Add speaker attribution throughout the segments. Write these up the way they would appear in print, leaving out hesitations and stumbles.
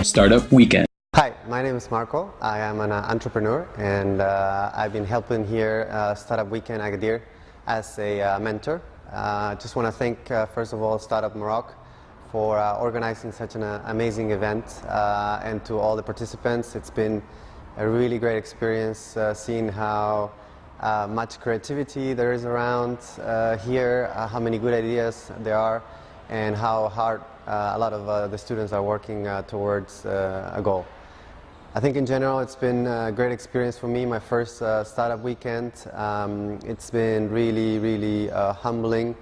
Speaker 1: Startup Weekend.
Speaker 2: Hi, my name is Marco. I am an entrepreneur and I've been helping here Startup Weekend Agadir as a mentor. I just want to thank first of all Startup Morocco for organizing such an amazing event, and to all the participants. It's been a really great experience seeing how much creativity there is around here, how many good ideas there are, and how hard a lot of the students are working towards a goal. I think in general it's been a great experience for me, my first startup weekend. It's been really humbling,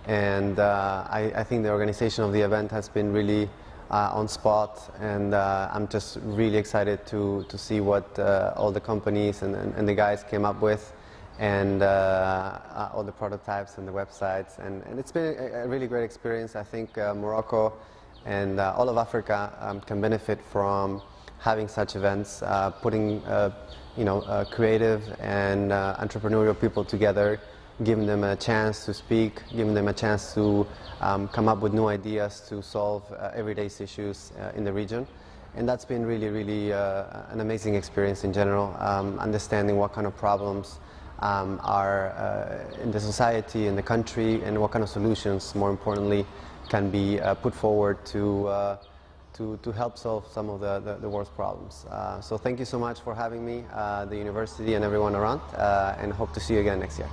Speaker 2: and I think the organization of the event has been really on spot, and I'm just really excited to see what all the companies and the guys came up with, and all the prototypes and the websites, and it's been a really great experience. I think Morocco and all of Africa can benefit from having such events, putting creative and entrepreneurial people together, giving them a chance to speak, giving them a chance to come up with new ideas to solve everyday issues in the region. And that's been really an amazing experience in general, understanding what kind of problems are in the society, in the country, and what kind of solutions, more importantly, can be put forward to help solve some of the world's problems. So thank you so much for having me, the university and everyone around, and hope to see you again next year.